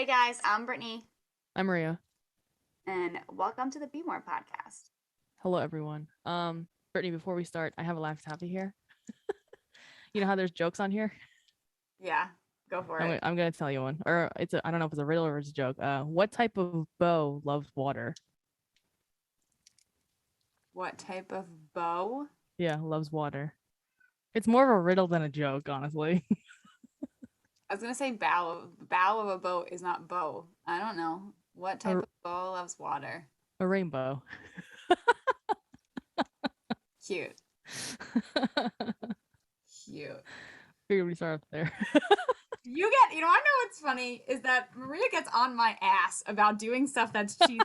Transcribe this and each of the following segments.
Hey guys, I'm Brittany, I'm Maria. and welcome to the Be More podcast. Hello, everyone. Brittany, before we start, I have a laugh happy here. You know how there's jokes on here? Yeah, go for it. I'm gonna tell you one, or I don't know if it's a riddle or it's a joke. What type of bow loves water? What type of bow? Yeah, loves water. It's more of a riddle than a joke, honestly. I was gonna say bow of a boat is not bow. I don't know. What type A, of bow loves water? a rainbow. Cute, cute. Figured we start up there. I know what's funny is that Maria gets on my ass about doing stuff that's cheesy.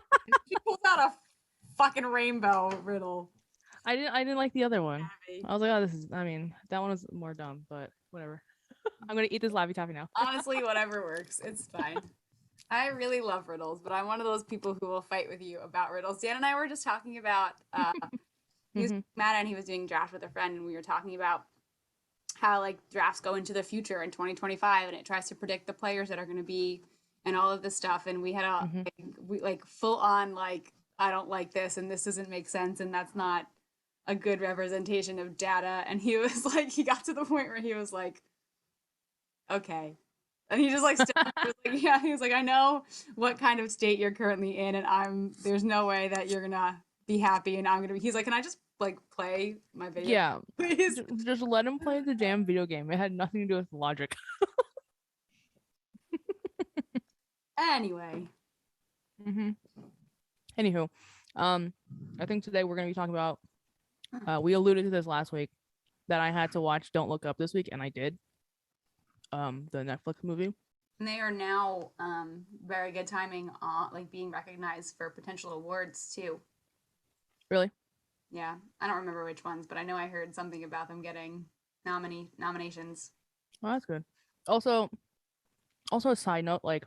She pulls out a fucking rainbow riddle. I didn't like the other one. Abby. I was like, oh, this is. I mean, that one was more dumb, but whatever. I'm gonna eat this Laffy Taffy now. Honestly, whatever works. It's fine. I really love riddles, but I'm one of those people who will fight with you about riddles. Dan and I were just talking about he was Hmm. mad and he was doing draft with a friend, and we were talking about how like drafts go into the future in 2025, and it tries to predict the players that are going to be and all of this stuff. And we had Hmm. we like full on like I don't like this, and this doesn't make sense, and that's not a good representation of data. And he was like, he got to the point where he was like, okay. And he just like stood up, he was like, yeah, he was like, I know what kind of state you're currently in, and there's no way that you're gonna be happy, and I'm gonna be. He's like, can I just like play my video, Yeah, please? just let him play the damn video game. It had nothing to do with logic. Anyway, Hmm. Anywho, um, I think today we're gonna be talking about. We alluded to this last week that I had to watch Don't Look Up this week, and I did. The Netflix movie. and they are now very good timing on like being recognized for potential awards too. Really? Yeah, I don't remember which ones, but I know I heard something about them getting nominations. Oh, that's good. Also, a side note, like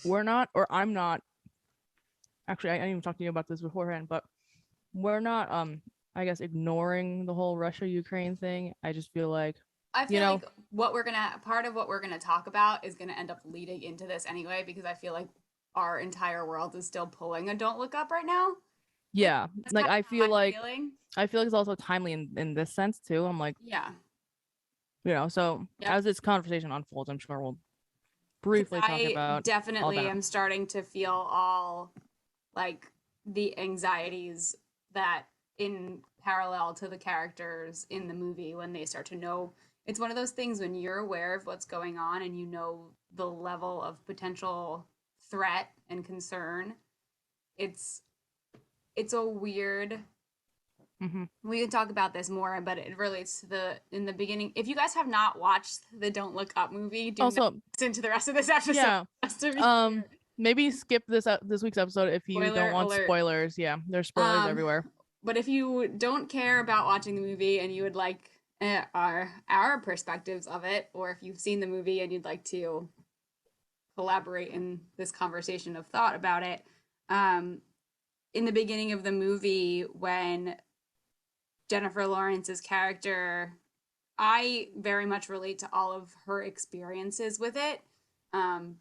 we're not, or I'm not. Actually, I didn't even talk to you about this beforehand, but we're not. I guess ignoring the whole Russia Ukraine thing. I just feel like, I you feel know, like part of what we're gonna talk about is gonna end up leading into this anyway, because I feel like our entire world is still pulling a "Don't Look Up" right now. Like yeah, that's like kind of I how feel I'm like feeling. it's also timely in this sense too. I'm like, Yeah. so Yep. as this conversation unfolds, I'm sure we'll Because briefly talk I about all definitely that. am starting to feel all like the anxieties that in parallel to the characters in the movie when they start to know. It's one of those things when you're aware of what's going on and you know the level of potential threat and concern. It's it's a weird. Hmm. We can talk about this more, but it relates to the in the beginning. If you guys have not watched the Don't Look Up movie, do not Also, listen to the rest of this episode. yeah, Just to be um, clear. maybe skip this week's episode if you don't Spoiler want alert. spoilers. Yeah, there's spoilers Um, everywhere. but if you don't care about watching the movie and you would like our perspectives of it, or if you've seen the movie and you'd like to collaborate in this conversation of thought about it, um, in the beginning of the movie when Jennifer Lawrence's character, I very much relate to all of her experiences with it.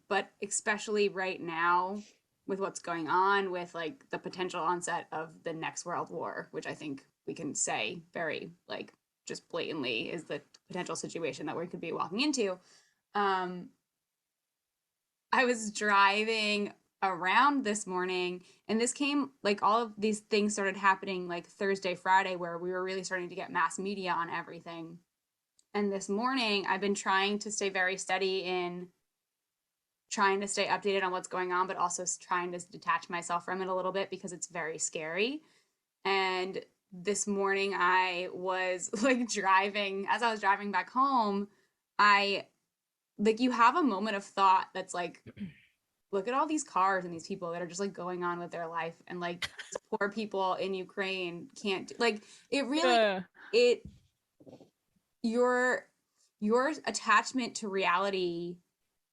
But especially right now with what's going on with like the potential onset of the next world war, which I think we can say very like just blatantly is the potential situation that we could be walking into. Um, I was driving around this morning, and this came like all of these things started happening like Thursday, Friday, where we were really starting to get mass media on everything. And this morning, I've been trying to stay very steady in trying to stay updated on what's going on, but also trying to detach myself from it a little bit because it's very scary. And this morning, I was like driving, as I was driving back home, I like you have a moment of thought that's like, look at all these cars and these people that are just like going on with their life, and like these poor people in Ukraine can't like it really Yeah. it your your attachment to reality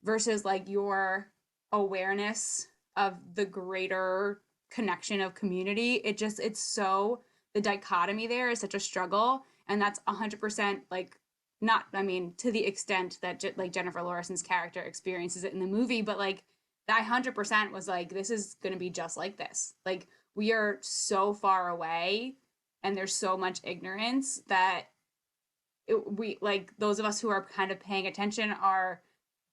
versus like your awareness of the greater connection of community, it's so the dichotomy there is such a struggle, and that's 100% like not, I mean, to the extent that like Jennifer Lawrence's character experiences it in the movie, but like that 100% was like, this is going to be just like this. Like we are so far away and there's so much ignorance that we like those of us who are kind of paying attention are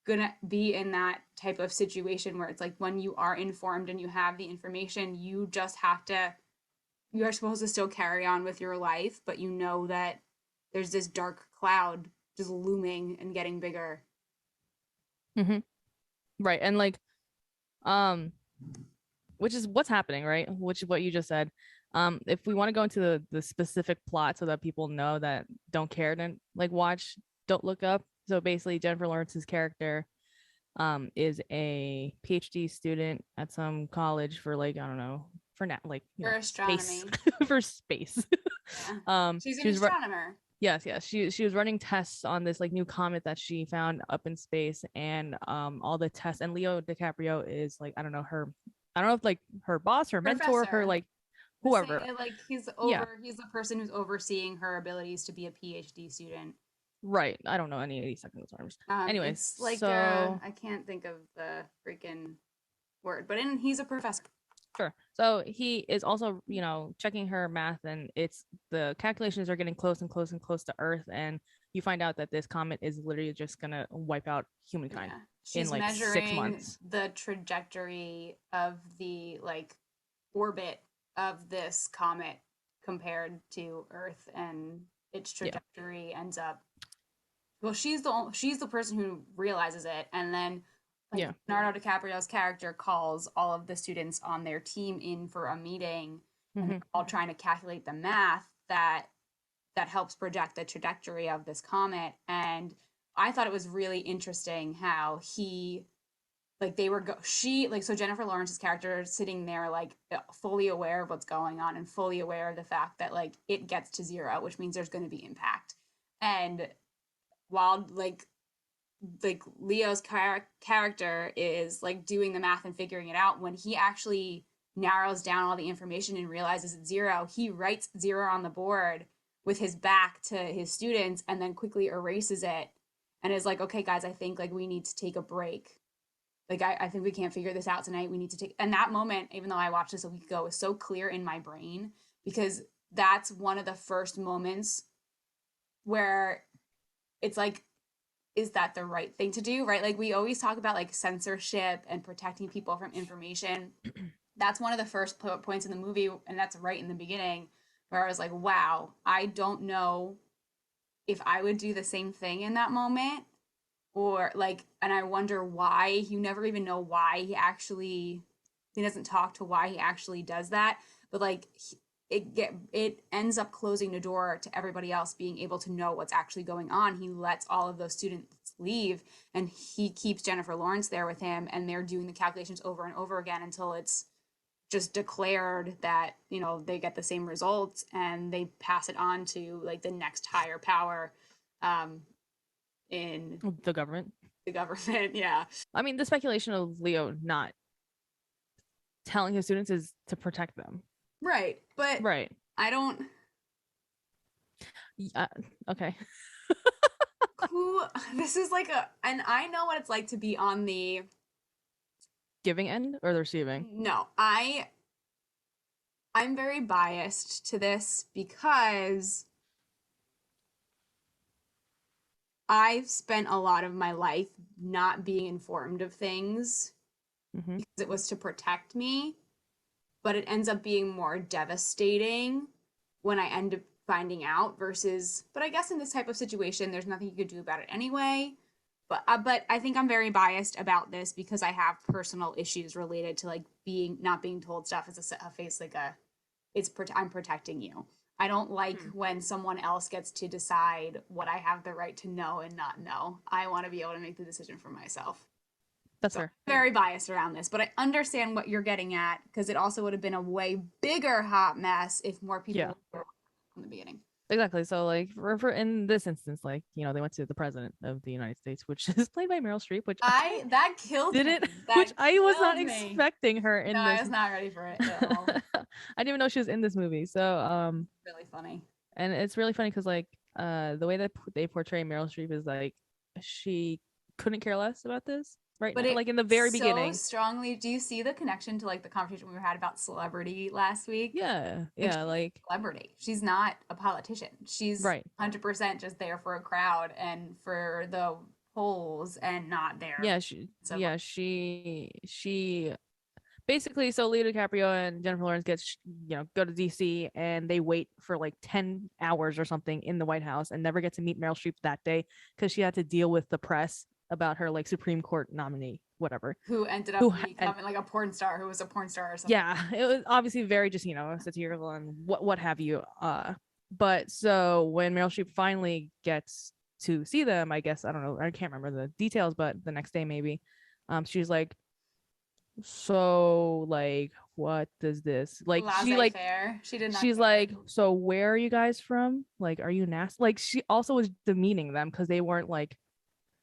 gonna be in that type of situation where it's like when you are informed and you have the information, you just have to, you are supposed to still carry on with your life, but you know that there's this dark cloud just looming and getting bigger. Mm-hmm. Right. And like, um, which is what's happening, right? Which is what you just said. If we want to go into the specific plot so that people know that don't care to like watch, don't look up. So basically, Jennifer Lawrence's character is a PhD student at some college for like I don't know for now like For space astronomy. for space. Yeah. She's She an was astronomer. yes she was running tests on this like new comet that she found up in space, and all the tests, and Leo DiCaprio is like I don't know if like her boss, her mentor, her Professor. like The same, whoever. like Yeah, he's the person who's overseeing her abilities to be a PhD student. right. I don't know any 80 second terms. Anyways, It's like so I can't think of the freaking word, but he's a professor. sure. So he is also, checking her math, and it's the calculations are getting close and close and close to Earth, and you find out that this comet is literally just gonna wipe out humankind Yeah. in She's like six measuring months. the trajectory of the like orbit of this comet compared to Earth, and its Yeah, trajectory ends up, well, she's the person who realizes it, and then like yeah, Leonardo DiCaprio's character calls all of the students on their team in for a meeting, and they're hmm all trying to calculate the math that helps project the trajectory of this comet. And I thought it was really interesting how he like they were she like so Jennifer Lawrence's character sitting there like fully aware of what's going on and fully aware of the fact that like it gets to zero, which means there's going to be impact. And while like Leo's character is like doing the math and figuring it out, when he actually narrows down all the information and realizes it's zero, he writes zero on the board with his back to his students and then quickly erases it and is like, okay, guys, I think like we need to take a break. Like, I think we can't figure this out tonight. We need to take, and that moment, even though I watched this a week ago, is so clear in my brain because that's one of the first moments where it's like, is that the right thing to do, right? Like we always talk about like censorship and protecting people from information. That's one of the first points in the movie, and that's right in the beginning, where I was like, wow, I don't know if I would do the same thing in that moment, or like, and I wonder why. You never even know why he doesn't talk to why he actually does that, but like it ends up closing the door to everybody else being able to know what's actually going on. He lets all of those students leave, and he keeps Jennifer Lawrence there with him, and they're doing the calculations over and over again until it's just declared that they get the same results, and they pass it on to like the next higher power in the government. the government. Yeah. I mean, the speculation of Leo not telling his students is to protect them. Right. But Right. I don't. Yeah, okay. Who. This is like a. And I know what it's like to be on the. Giving end or the receiving? No. I'm very biased to this because I've spent a lot of my life not being informed of things Mm-hmm. because it was to protect me, but it ends up being more devastating when I end up finding out versus, but I guess in this type of situation there's nothing you could do about it anyway. But I think I'm very biased about this because I have personal issues related to like being not being told stuff as a face like a I'm protecting you. I don't like when someone else gets to decide what I have the right to know and not know. I want to be able to make the decision for myself. That's So fair. I'm very biased around this, but I understand what you're getting at because it also would have been a way bigger hot mess if more people Yeah, were from the beginning. exactly. So like for in this instance, like they went to the president of the United States, which is played by Meryl Streep, which I That killed me. didn't, That which I was not killed me. expecting her No, in I this. was not ready for it at all. I didn't even know she was in this movie. So Really funny. and it's really funny because like the way that they portray Meryl Streep is like she couldn't care less about this right But now. it Like in the very so beginning. strongly. Do you see the connection to like the conversation we had about celebrity last week? Yeah, Like yeah, she's like a celebrity. She's not a politician. She's right. 100% just there for a crowd and for the polls and not there. Yeah, So like, she basically, so Leo DiCaprio and Jennifer Lawrence go to DC and they wait for like 10 hours or something in the White House and never get to meet Meryl Streep that day because she had to deal with the press about her like Supreme Court nominee, whatever. who ended Who up and becoming like a porn star who was a porn star or something. yeah, it was obviously very just, satirical and what have you. But so when Meryl Streep finally gets to see them, I guess, I don't know, I can't remember the details, but the next day maybe, she's like, so like what does this like Laissez faire. She did not she's care. like, so where are you guys from, like are you NASA, like she also was demeaning them because they weren't like,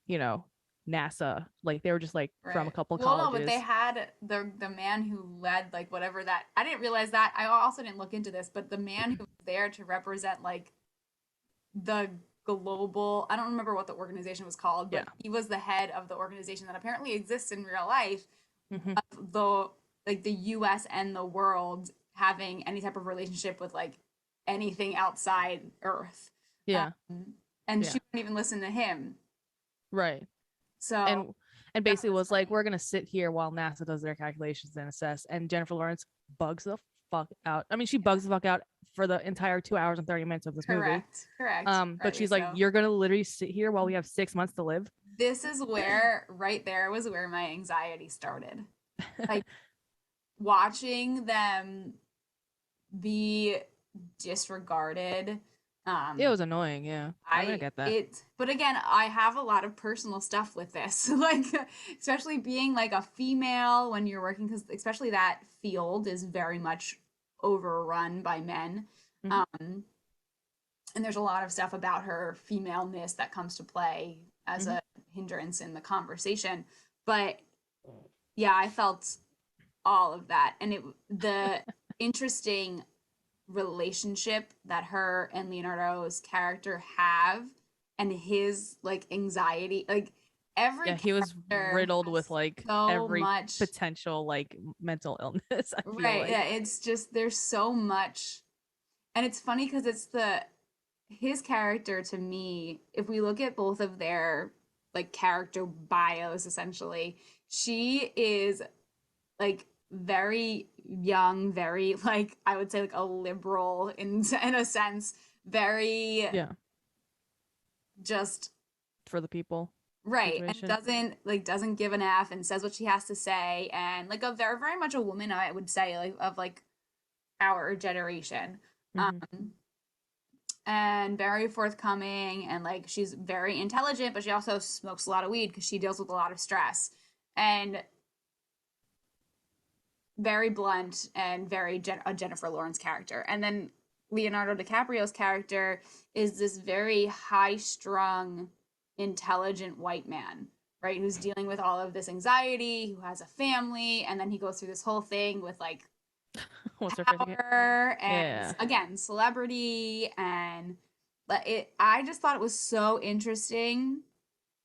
you know NASA, like they were just like from a Right. couple Well, no, but they colleges. had the man who led like whatever that I didn't realize that. I also didn't look into this, but the man who was there to represent like the global, I don't remember what the organization was called, but Yeah. he was the head of the organization that apparently exists in real life, Hmm. the like the US and the world having any type of relationship with like anything outside Earth. Yeah. And Yeah. she wouldn't even listen to him. Right. So And that basically was was like, funny. we're gonna sit here while NASA does their calculations and assess. And Jennifer Lawrence bugs the fuck out. I mean, she bugs the fuck out for the entire 2 hours and 30 minutes of this movie. Correct. But Rightly she's like, so. you're gonna literally sit here while we have 6 months to live. This is where, right there, was where my anxiety started. Like watching them be disregarded. It was annoying, yeah. I I get that. it but again, I have a lot of personal stuff with this. Like especially being like a female when you're working, because especially that field is very much overrun by men. Mhm. Um and there's a lot of stuff about her femaleness that comes to play as Mhm. a hindrance in the conversation. But yeah, I felt all of that, and the interesting relationship that her and Leonardo's character have, and his like anxiety, like every Yeah, he was character riddled with has like so every much. potential like mental illness, I feel Right, like. yeah, it's just there's so much. And it's funny because it's the his character to me, if we look at both of their like character bios essentially, she is like very young, very like I would say like a liberal in a sense, very Yeah, just for the people right, and situation. doesn't give an F and says what she has to say, and like a very much a woman, I would say, like of like our generation. Hmm. Um and very forthcoming, and like she's very intelligent, but she also smokes a lot of weed because she deals with a lot of stress, and very blunt and very a Jennifer Lawrence character. And then Leonardo DiCaprio's character is this very high strung, intelligent white man, right? Who's dealing with all of this anxiety, who has a family, and then he goes through this whole thing with like What's her face again? power and Yeah. again celebrity, and I just thought it was so interesting,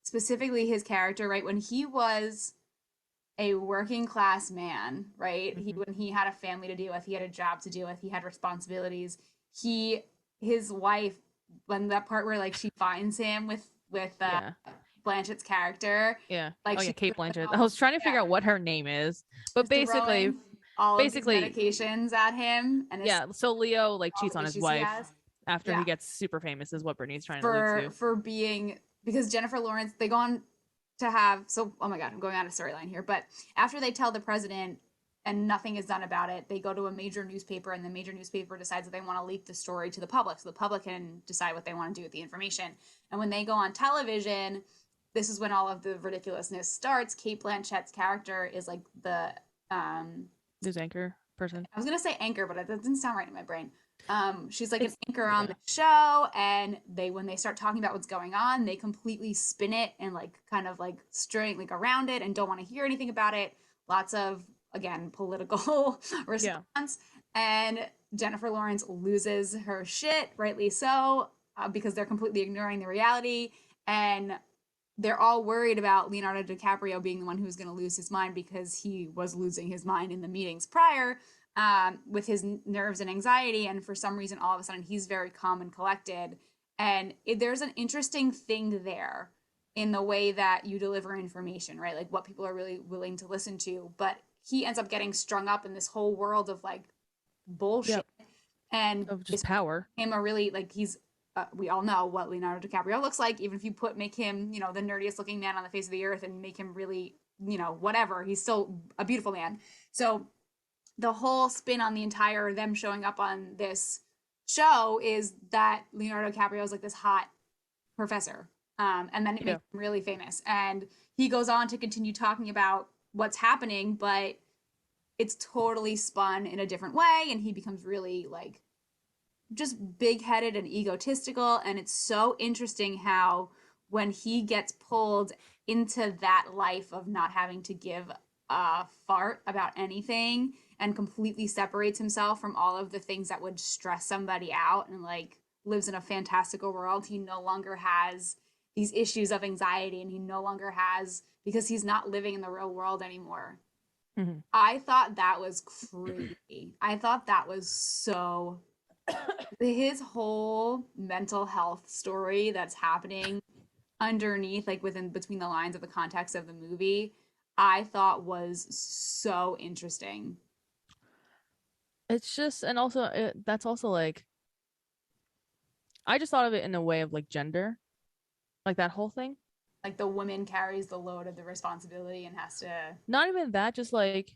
specifically his character, right? When he was a working class man, right? He Hmm. when he had a family to deal with, he had a job to deal with, he had responsibilities. He his wife, when that part where like she finds him with Yeah. Blanchett's character, Yeah. like Oh yeah, she's Kate throwing Blanchett. I all was trying to yeah, figure out what her name is, but she's throwing all of these basically, medications at him and his yeah. So Leo like all cheats the on his issues he wife has. after Yeah, he gets super famous, is what Brittany's trying to allude for to. being because Jennifer Lawrence, they go on to have so oh my god, I'm going out of storyline here, but after they tell the president and nothing is done about it, they go to a major newspaper, and the major newspaper decides that they want to leak the story to the public so the public can decide what they want to do with the information. And when they go on television, this is when all of the ridiculousness starts. Kate Blanchett's character is like the News anchor person. I was gonna say anchor, but that didn't sound right in my brain. She's like an It's anchor on yeah. the show, and when they start talking about what's going on, they completely spin it and like kind of like string like around it and don't want to hear anything about it. Lots of again political Yeah. response, and Jennifer Lawrence loses her shit, rightly so. because they're completely ignoring the reality, and they're all worried about Leonardo DiCaprio being the one who's going to lose his mind because he was losing his mind in the meetings prior, with his nerves and anxiety. And for some reason, all of a sudden, he's very calm and collected. And there's an interesting thing there in the way that you deliver information, right? Like what people are really willing to listen to. But he ends up getting strung up in this whole world of like bullshit. Yep. And Of just this power. him a really like he's we all know what Leonardo DiCaprio looks like. Even if you make him, the nerdiest looking man on the face of the earth and make him really, whatever, he's still a beautiful man. So the whole spin on the entire them showing up on this show is that Leonardo DiCaprio is like this hot professor. And then it makes him really famous. And he goes on to continue talking about what's happening, but it's totally spun in a different way. And he becomes really like just big-headed and egotistical. And it's so interesting how when he gets pulled into that life of not having to give a fart about anything and completely separates himself from all of the things that would stress somebody out and like lives in a fantastical world, he no longer has these issues of anxiety, and he no longer has, because he's not living in the real world anymore. I thought that was crazy. I thought that was so his whole mental health story that's happening underneath, like within between the lines of the context of the movie, I thought was so interesting. It's just, and also that's also like, I just thought of it in a way of like gender, like that whole thing. Like the woman carries the load of the responsibility and has to. Not even that, just like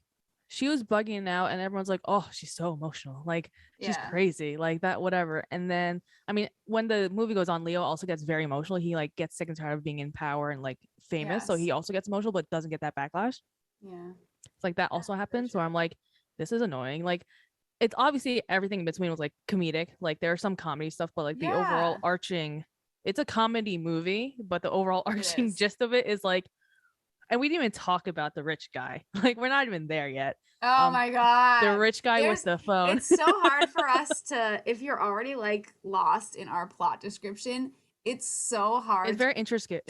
she was bugging out and everyone's like, oh, she's so emotional, like she's crazy, like that, whatever. And then I mean, when the movie goes on, Leo also gets very emotional. He like gets sick and tired of being in power and like famous, so he also gets emotional but doesn't get that backlash. It's like that also happens where I'm like, this is annoying. Like it's obviously everything in between was like comedic, like there are some comedy stuff, but like the overall arching, it's a comedy movie, but the overall arching gist of it is like, and we didn't even talk about the rich guy. Like we're not even there yet. Oh my god. The rich guy with the phone. It's so hard for us to, if you're already like lost in our plot description, it's so hard. It's very intricate,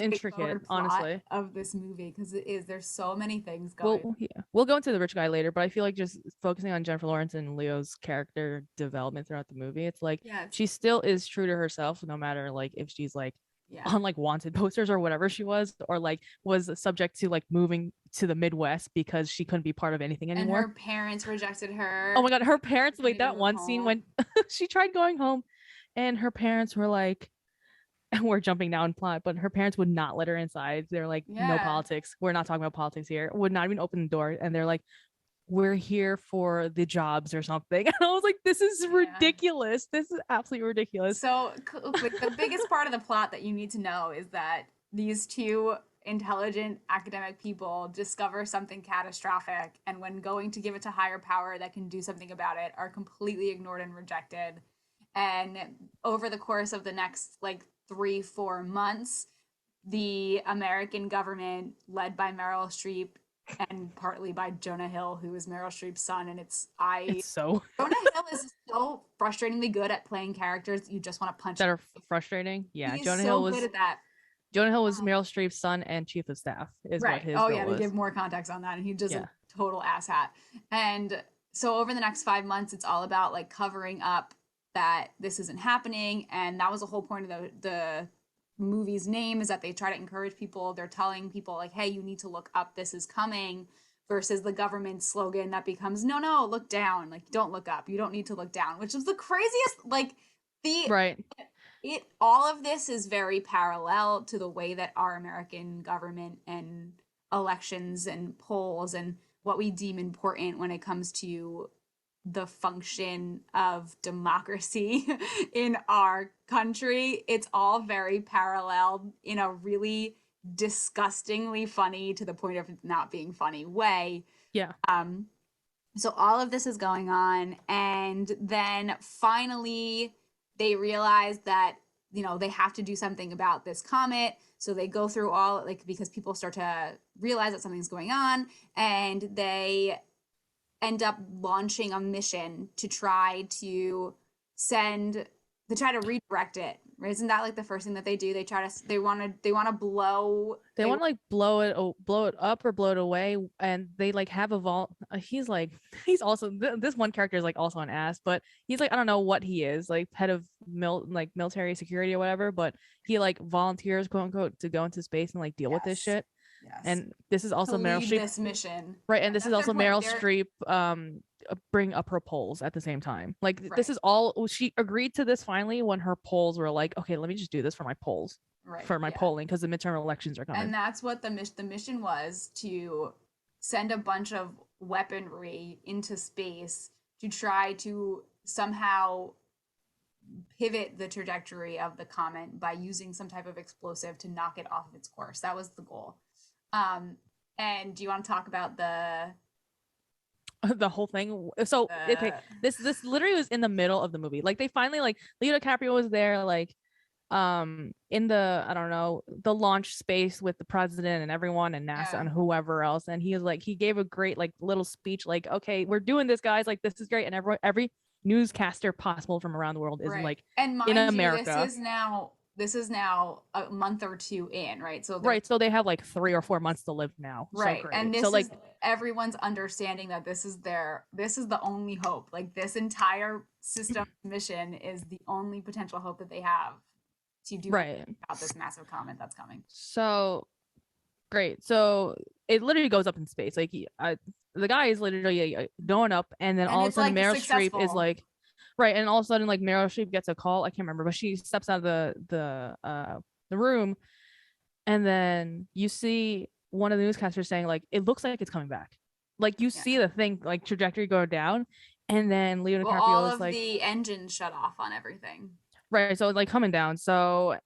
honestly, of this movie, because there's so many things going. Well, yeah, we'll go into the rich guy later, but I feel like just focusing on Jennifer Lawrence and Leo's character development throughout the movie, it's like she still is true to herself, no matter like if she's like on like wanted posters or whatever she was, or like was subject to like moving to the Midwest because she couldn't be part of anything anymore. And her parents rejected her. Oh my god, her parents, like that one scene when she tried going home and her parents were like, and we're jumping down plot, but her parents would not let her inside. They're like, no politics. We're not talking about politics here. Would not even open the door. And they're like, we're here for the jobs or something. And I was like, this is ridiculous. This is absolutely ridiculous. So like, the biggest part of the plot that you need to know is that these two intelligent academic people discover something catastrophic, and when going to give it to higher power that can do something about it, are completely ignored and rejected. And over the course of the next like 3-4 months, the American government, led by Meryl Streep and partly by Jonah Hill, who is Meryl Streep's son, and Jonah Hill is so frustratingly good at playing characters that you just want to punch that are frustrating. Yeah, Jonah Hill was good at that. Jonah Hill was Meryl Streep's son and chief of staff, is what his role was. To give more context on that, and he does a total asshat. And so over the next 5 months, it's all about like covering up that this isn't happening, and that was the whole point of the movie's name, is that they try to encourage people. They're telling people like, hey, you need to look up, this is coming, versus the government slogan that becomes, no, look down, like don't look up, you don't need to look down, which is the craziest. Like all of this is very parallel to the way that our American government and elections and polls and what we deem important when it comes to the function of democracy in our country. It's all very parallel in a really disgustingly funny, to the point of not being funny, way. So all of this is going on, and then finally they realize that they have to do something about this comet. So they go through all, like, because people start to realize that something's going on, and they end up launching a mission to try to redirect it, Right? Isn't that like the first thing that they do? They want to blow. They want to like blow it up or blow it away, and they like have a he's like he's also this one character is like also an ass, but he's like I don't know what he is, like head of military security or whatever, but he like volunteers quote unquote to go into space and like deal with this Yes. shit. Yes. And this is To also Meryl lead Streep, this mission. right? And this is That's their also point. Meryl Streep bring up her polls at the same time. Like Right. this is all she agreed to this finally when her polls were like, okay, let me just do this for my polls, Right. for my Yeah. polling because the midterm elections are coming. And that's what the mission was, to send a bunch of weaponry into space to try to somehow pivot the trajectory of the comet by using some type of explosive to knock it off of its course. That was the goal. And do you want to talk about the whole thing? So okay, this literally was in the middle of the movie. Like they finally like Leo DiCaprio was there, like in the I don't know the launch space with the president and everyone and NASA and whoever else, and he was like he gave a great like little speech like, okay, we're doing this, guys, like this is great, and every newscaster possible from around the world is like and mind in you, America. This is now a month or two in, right? So so they have like 3 or 4 months to live now. Right. So great. And this so like is everyone's understanding that this is the only hope. Like this entire system mission is the only potential hope that they have to do about this massive comet that's coming. So great. So it literally goes up in space. Like the guy is literally going up, and then all of a sudden Meryl Streep is like, right, and all of a sudden like Meryl Streep gets a call. I can't remember, but she steps out of the room, and then you see one of the newscasters saying like, it looks like it's coming back. Like you see the thing like trajectory go down, and then Leo DiCaprio all is of like the engines shut off on everything. Right, so like coming down. So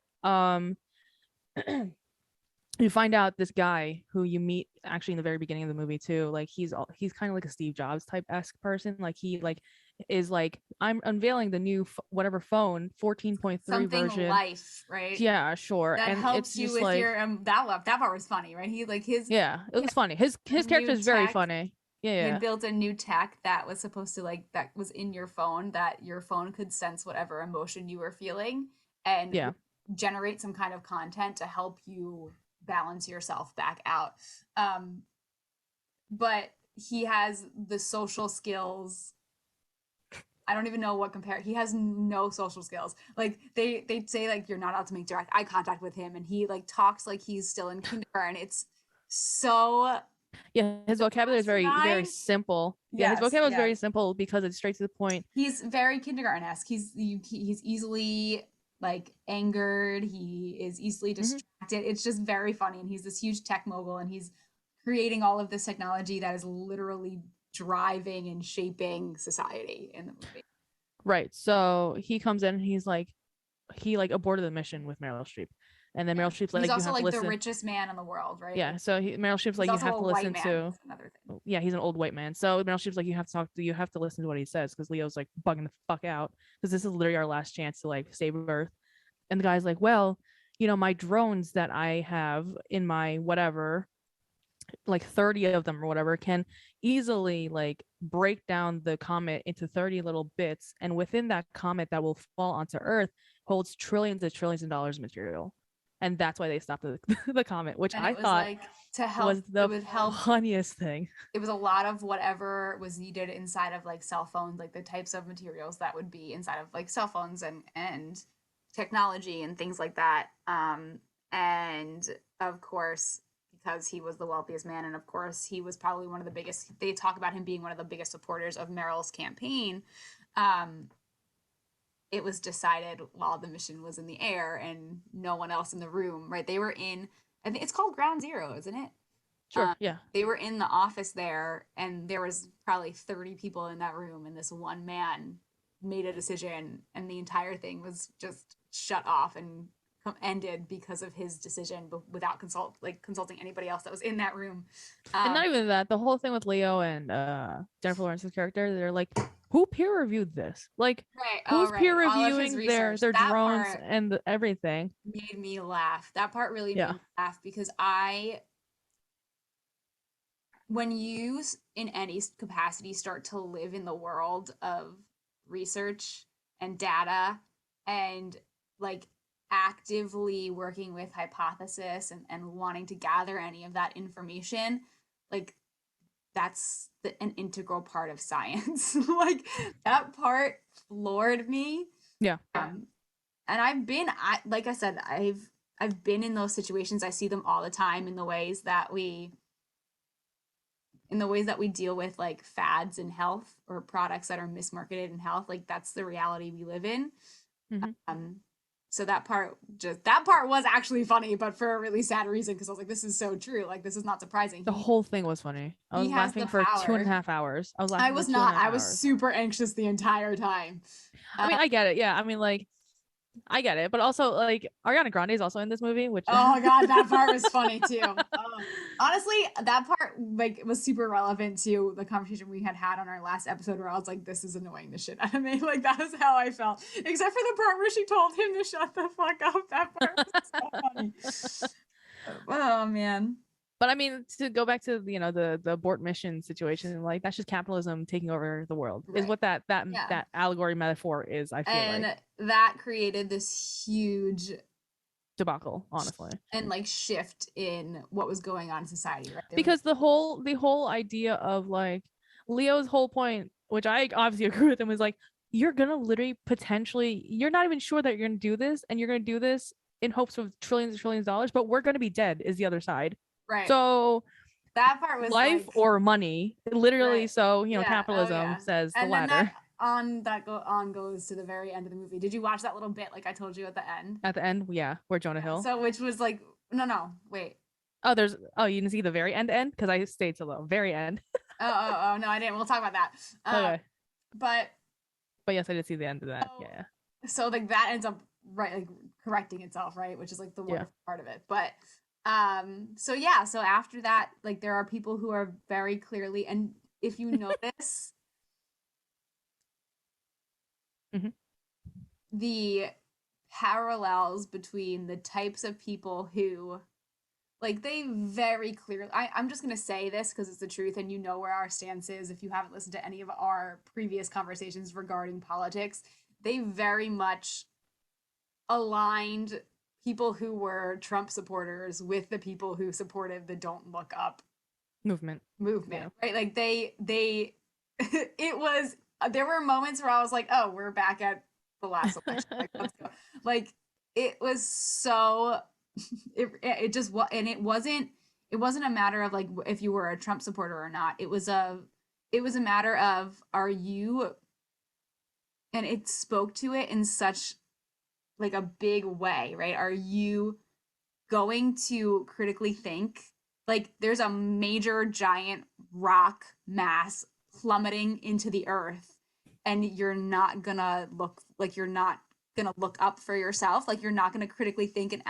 you find out this guy who you meet actually in the very beginning of the movie too, like he's kind of like a Steve Jobs type-esque person. Like he like is like, I'm unveiling the new whatever phone 14.3 something version life, right? Yeah, sure. That and helps it's you just with like your that part was funny, right? He like his it was funny. His character is very funny. He had built a new tech that was supposed to like that was in your phone, that your phone could sense whatever emotion you were feeling and generate some kind of content to help you balance yourself back out. But he has the social skills. I don't even know what compare. He has no social skills. Like they say like you're not allowed to make direct eye contact with him, and he like talks like he's still in kindergarten. It's so his vocabulary is very simple. His vocabulary is very simple because it's straight to the point. He's very kindergarten-esque. He's easily like angered. He is easily distracted. It's just very funny, and he's this huge tech mogul, and he's creating all of this technology that is literally driving and shaping society in the movie. Right. So he comes in and he aborted the mission with Meryl Streep. And then Meryl Streep's like, he's also you have like to listen. the richest man in the world, right? Yeah. So Meryl Streep's like, you have to listen to. Yeah, he's an old white man. So Meryl Streep's like, you have to listen to what he says, because Leo's like bugging the fuck out, because this is literally our last chance to like save Earth. And the guy's like, well, my drones that I have in my whatever, like 30 of them or whatever, can easily like break down the comet into 30 little bits, and within that comet that will fall onto Earth holds trillions of dollars of material. And that's why they stopped the comet, which I thought like, to help, was the funniest thing. It was a lot of whatever was needed inside of like cell phones, like the types of materials that would be inside of like cell phones and technology and things like that. And of course, because he was the wealthiest man, and of course he was probably one of the biggest, they talk about him being one of the biggest supporters of Meryl's campaign. It was decided while the mission was in the air and no one else in the room, right? They were in, I think it's called Ground Zero, isn't it? Sure, yeah. They were in the office there, and there was probably 30 people in that room, and this one man made a decision, and the entire thing was just shut off and ended because of his decision, but without consulting anybody else that was in that room. And not even that, the whole thing with Leo and Jennifer Lawrence's character, they're like, who peer reviewed this? Like, who's peer reviewing their drones and everything? Made me laugh. That part really made me laugh, because when you in any capacity start to live in the world of research and data and like actively working with hypothesis and wanting to gather any of that information, like that's an integral part of science. Like that part floored me. Yeah. And like I said, I've been in those situations. I see them all the time in the ways that we deal with like fads in health or products that are mismarketed in health. Like that's the reality we live in. Mm-hmm. So that part was actually funny, but for a really sad reason, because I was like, this is so true. Like this is not surprising. The whole thing was funny. I was laughing for power. 2.5 hours. I was laughing I was for not. 2.5 I was hours. super anxious the entire time. I mean, I get it. Yeah, I mean, like, I get it, but also like Ariana Grande is also in this movie, which oh my god, that part was funny too. Honestly, that part like was super relevant to the conversation we had on our last episode, where I was like, "This is annoying the shit out of me." Like that was how I felt, except for the part where she told him to shut the fuck up. That part was so funny. Oh man. But I mean, to go back to the abort mission situation, like that's just capitalism taking over the world, is Right. what that Yeah. allegory metaphor is. I feel And like that created this huge debacle, honestly, and like shift in what was going on in society, right? because the whole idea of like Leo's whole point, which I obviously agree with him, is like you're gonna literally potentially, you're not even sure that you're gonna do this, and you're gonna do this in hopes of trillions and trillions of dollars, but we're gonna be dead is the other side. right. So That part was life like or money, literally. right. So Yeah. capitalism Yeah. says the And then latter. that goes to the very end of the movie. Did you watch that little bit like I told you at the end? At the end, yeah, where Jonah Hill. So which was like no, wait. Oh, you didn't see the very end because I stayed till the very end. Oh no, I didn't. We'll talk about that. Okay. But Yes, I did see the end of that. Yeah. So like that ends up right like correcting itself, right? Which is like the wonderful part of it. But so yeah, so after that, like there are people who are very clearly, and if you notice mm-hmm. the parallels between the types of people who like they very clearly, I'm just going to say this because it's the truth and you know where our stance is if you haven't listened to any of our previous conversations regarding politics. They very much aligned people who were Trump supporters with the people who supported the Don't Look Up movement, yeah. Right? Like they it was, there were moments where I was like, oh, we're back at the last election. Like, let's go. Like it was so it just was, and it wasn't a matter of like if you were a Trump supporter or not. It was a matter of, are you, and it spoke to it in such like a big way, right? Are you going to critically think, like there's a major giant rock mass plummeting into the earth and you're not gonna look up for yourself, like you're not gonna critically think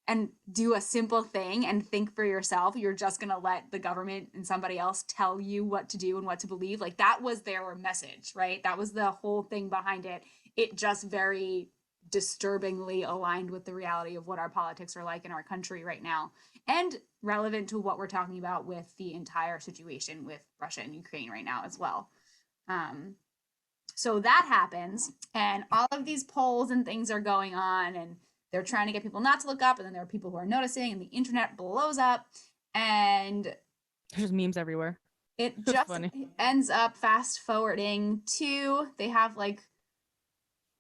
and do a simple thing and think for yourself. You're just gonna let the government and somebody else tell you what to do and what to believe. Like that was their message, right? That was the whole thing behind it. It just very disturbingly aligned with the reality of what our politics are like in our country right now, and relevant to what we're talking about with the entire situation with Russia and Ukraine right now as well. So that happens, and all of these polls and things are going on, and they're trying to get people not to look up, and then there are people who are noticing, and the internet blows up, and there's just memes everywhere. It just ends up fast forwarding to, they have like,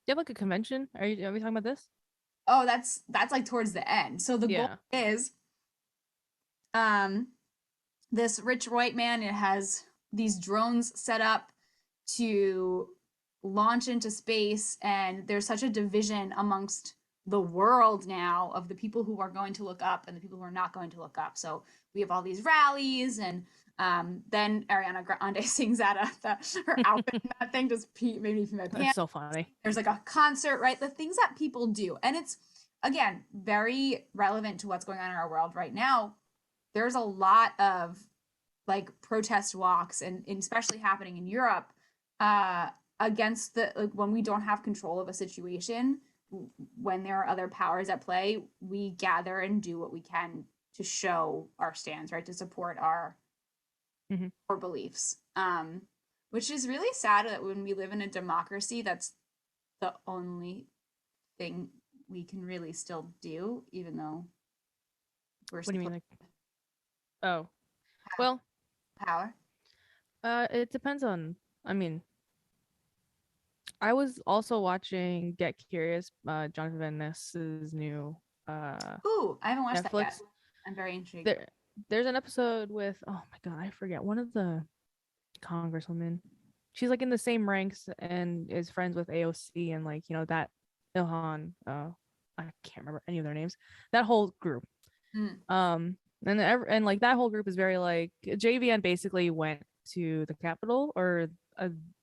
you have like a convention? Are we talking about this? Oh, that's like towards the end. So the goal is this rich white man, it has these drones set up to launch into space, and there's such a division amongst the world now of the people who are going to look up and the people who are not going to look up. So we have all these rallies, and then Ariana Grande sings at her outfit and that thing just made me pee my pants. That's so funny. There's like a concert, right? The things that people do, and it's again very relevant to what's going on in our world right now. There's a lot of like protest walks, and especially happening in Europe, against the, like, when we don't have control of a situation, when there are other powers at play, we gather and do what we can to show our stands, right? To support our beliefs. Which is really sad that when we live in a democracy, that's the only thing we can really still do, even though we're What do you mean? supposed Like, oh, to have well, power. it depends on. I mean, I was also watching Get Curious, Jonathan Van Ness's new Ooh, I haven't watched that yet. Netflix. I'm very intrigued. There's an episode with, oh my God, I forget, one of the congresswomen. She's like in the same ranks and is friends with AOC and like, that Ilhan, I can't remember any of their names. That whole group. Mm. And like that whole group is very like JVN basically went to the Capitol or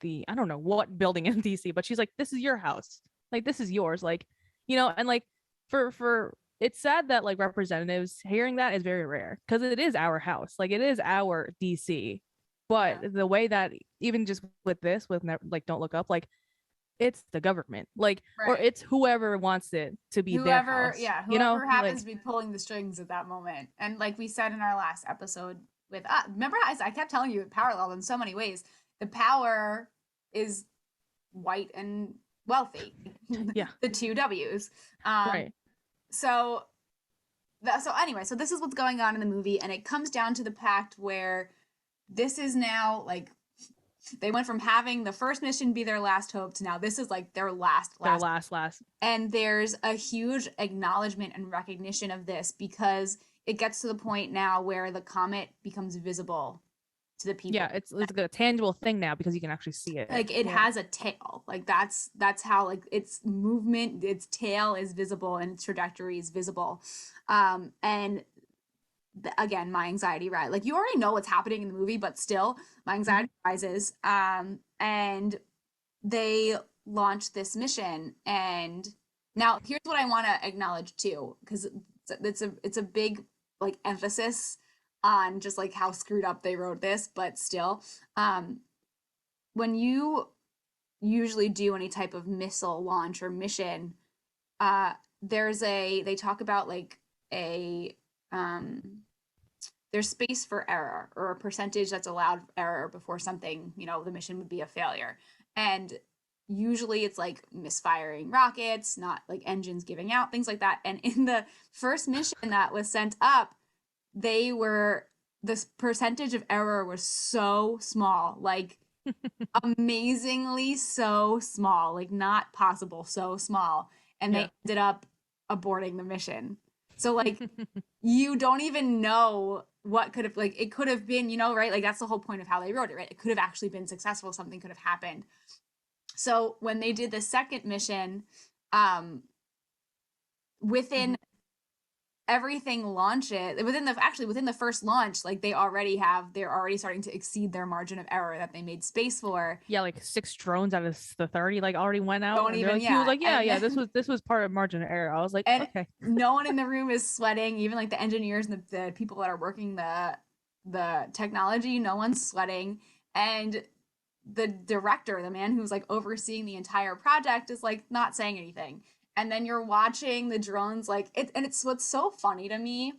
the I don't know what building in DC, but she's like, this is your house, like this is yours, like and like for it's sad that like representatives hearing that is very rare because it is our house, like it is our DC, but Yeah. the way that even just with this with like Don't Look Up, like it's the government, like or Right. it's whoever wants it to be their Whoever, house, yeah, whoever happens like to be pulling the strings at that moment. And like we said in our last episode with remember I kept telling you it paralleled in so many ways. The power is white and wealthy. yeah, The two W's. Um right. so so anyway, so this is what's going on in the movie, and it comes down to the pact where this is now like they went from having the first mission be their last hope to now this is like their Their last. last. And there's a huge acknowledgement and recognition of this because it gets to the point now where the comet becomes visible to the people. Yeah, it's like a tangible thing now because you can actually see it. Like it Yeah. has a tail. Like that's how like its movement, its tail is visible and its trajectory is visible. And again, my anxiety rise. Like you already know what's happening in the movie, but still my anxiety rises. And they launched this mission, and now here's what I want to acknowledge too, because it's a big like emphasis on just like how screwed up they wrote this, but still, when you usually do any type of missile launch or mission, they talk about like a there's space for error or a percentage that's allowed error before something, the mission would be a failure. And usually it's like misfiring rockets, not like engines giving out, things like that. And in the first mission that was sent up, this percentage of error was so small, like amazingly so small, like not possible, so small. And Yeah. they ended up aborting the mission. So like you don't even know what could have like it could have been, right? Like that's the whole point of how they wrote it, right? It could have actually been successful, something could have happened. So when they did the second mission, within everything launches within the first launch, like they're already starting to exceed their margin of error that they made space for. Yeah, like 6 drones out of the 30 like already went out. Don't And even, like, he was yeah. like, yeah, And yeah, then, this was part of margin of error. I was like, and okay. no one in the room is sweating, even like the engineers and the people that are working the technology, no one's sweating. And the director, the man who's like overseeing the entire project, is like not saying anything. And then you're watching the drones like it's what's so funny to me.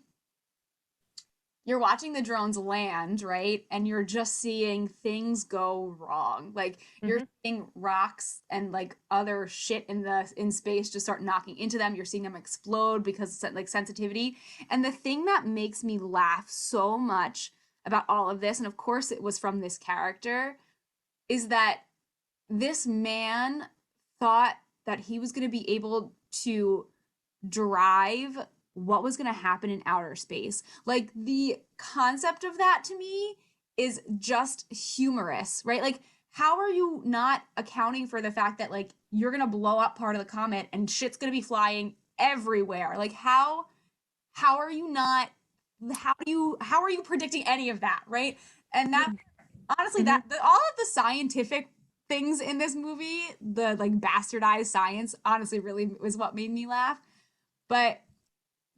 You're watching the drones land, right? And you're just seeing things go wrong. Like you're Mm-hmm. seeing rocks and like other shit in space just start knocking into them. You're seeing them explode because of like sensitivity. And the thing that makes me laugh so much about all of this, and of course it was from this character, is that this man thought that he was going to be able to drive what was going to happen in outer space. Like the concept of that to me is just humorous, right? Like how are you not accounting for the fact that like you're going to blow up part of the comet and shit's going to be flying everywhere? Like how are you not how are you predicting any of that, right? And that honestly Mm-hmm. all of the scientific things in this movie, the like bastardized science, honestly really was what made me laugh. But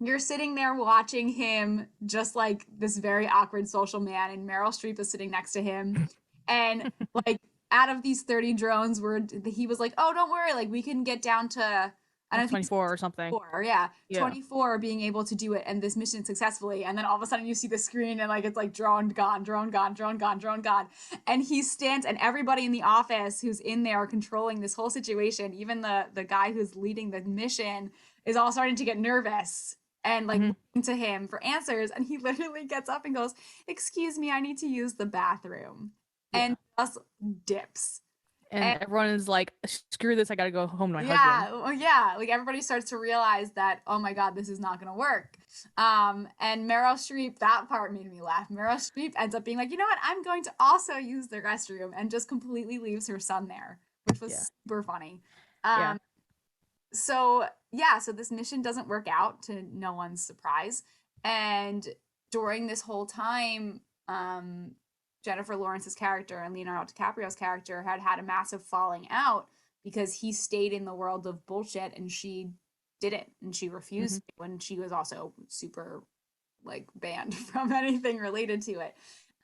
you're sitting there watching him just like this very awkward social man, and Meryl Streep is sitting next to him. And like out of these 30 drones, where he was like, oh, don't worry, like we can get down to, I like don't think it's 24 or something. 24, yeah, Yeah. 24 being able to do it and this mission successfully, and then all of a sudden you see the screen and like it's like drone gone, drone gone, drone gone, drone gone, and he stands, and everybody in the office who's in there controlling this whole situation, even the guy who's leading the mission, is all starting to get nervous and like Hmm. looking to him for answers, and he literally gets up and goes, "Excuse me, I need to use the bathroom," Yeah. and just dips. And And everyone is like, screw this, I gotta go home to my husband. yeah, well, yeah, like everybody starts to realize that, oh my God, this is not gonna work. And Meryl Streep, that part made me laugh. Meryl Streep ends up being like, you know what, I'm going to also use the restroom, and just completely leaves her son there, which Yeah. was super funny. Yeah. Um, so yeah, so this mission doesn't work out, to no one's surprise. And during this whole time, Jennifer Lawrence's character and Leonardo DiCaprio's character had had a massive falling out because he stayed in the world of bullshit and she didn't, and she Hmm. refused to, and she was also super like banned from anything related to it.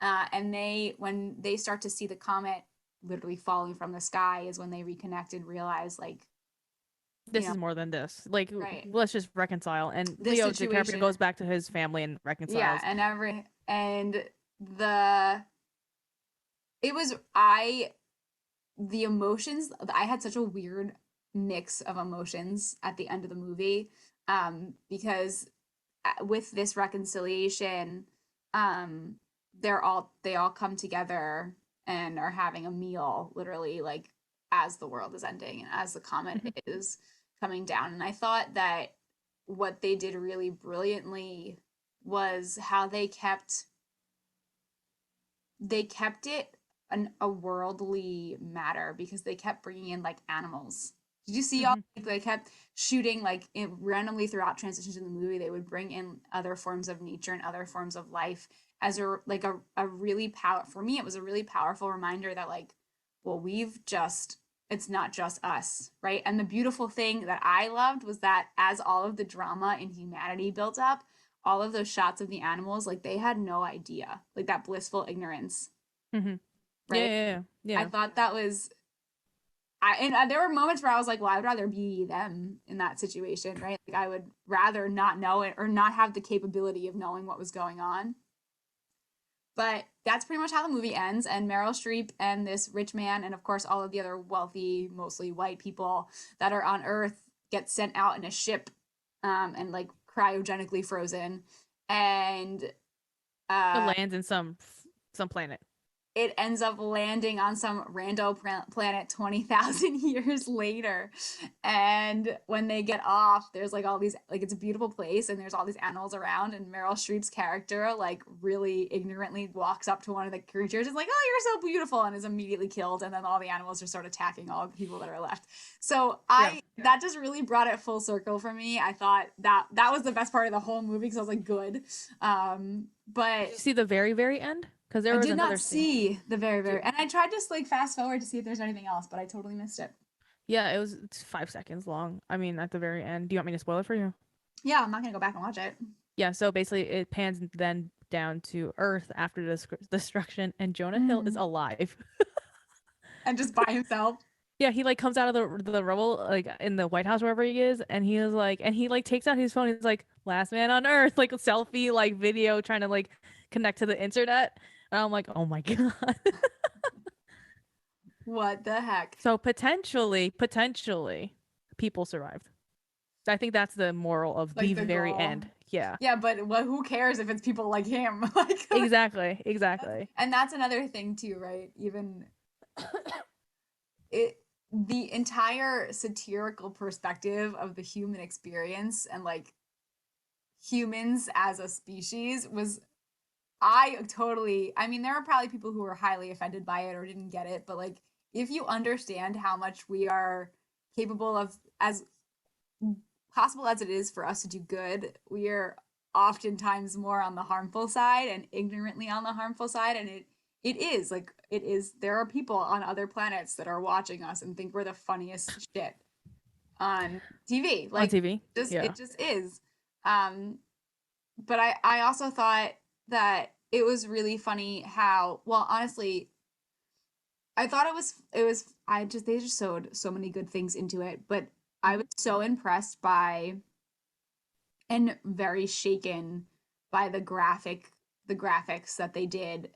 And when they start to see the comet literally falling from the sky, is when they reconnect and realize, like, you This know, is more than this. Like, right, let's just reconcile. And this Leo DiCaprio situation, goes back to his family and yeah, reconciles. and the it was I the emotions, I had such a weird mix of emotions at the end of the movie, because with this reconciliation, um they all come together and are having a meal, literally, like, as the world is ending and as the comet Mhm. is coming down. And I thought that what they did really brilliantly was how they kept it a worldly matter, because they kept bringing in like animals. Did you see all, Mhm. like, they kept shooting like randomly throughout transitions in the movie? They would bring in other forms of nature and other forms of life as a really power for me. It was a really powerful reminder that, like, well, it's not just us, right? And the beautiful thing that I loved was that as all of the drama and humanity built up, all of those shots of the animals, like, they had no idea, like that blissful ignorance, Mhm. Yeah, right? yeah, yeah. I Yeah. thought that was, and there were moments where I was like, well, I would rather be them in that situation, right? Like, I would rather not know it or not have the capability of knowing what was going on. But that's pretty much how the movie ends. And Meryl Streep and this rich man, and of course all of the other wealthy, mostly white people that are on Earth, get sent out in a ship, and like cryogenically frozen. And It uh, lands in some planet. it ends up landing on some rando planet 20,000 years later. And when they get off, there's like all these, like, it's a beautiful place and there's all these animals around. And Meryl Streep's character, like, really ignorantly walks up to one of the creatures and is like, "Oh, you're so beautiful," and is immediately killed. And then all the animals just start attacking all the people that are left. So Yeah. that just really brought it full circle for me. I thought that was the best part of the whole movie, because I was like, good. Did But you see the very, very end? Because there I was did not another scene. see the very, Do- very, and I tried to like fast forward to see if there's anything else, but I totally missed it. Yeah, it's 5 seconds long. I mean, at the very end. Do you want me to spoil it for you? Yeah, I'm not gonna go back and watch it. Yeah, so basically it pans then down to Earth after the destruction, and Jonah Hill is Mm. alive. And just by himself. Yeah, he like comes out of the rubble like in the White House wherever he is, and he is like, and he like takes out his phone. He's like, "Last man on Earth," like a selfie, like video, trying to like connect to the internet. And I'm like, oh my God. What the heck? So potentially, people survived. I think that's the moral of Like the the very goal. end. Yeah, Yeah, but what? Who cares if it's people like him? Like, exactly, exactly. and that's another thing too, right? Even it, the entire satirical perspective of the human experience and like humans as a species was, I mean, there are probably people who were highly offended by it or didn't get it, but like, if you understand how much we are capable of, as possible as it is for us to do good, we are oftentimes more on the harmful side and ignorantly on the harmful side. And it is like, it is, there are people on other planets that are watching us and think we're the funniest shit on TV. On Like, TV. just, Yeah. it just is. Um, but I also thought that it was really funny how, well, honestly, I thought it was I just they just sewed so many good things into it, but I was so impressed by and very shaken by the graphics that they did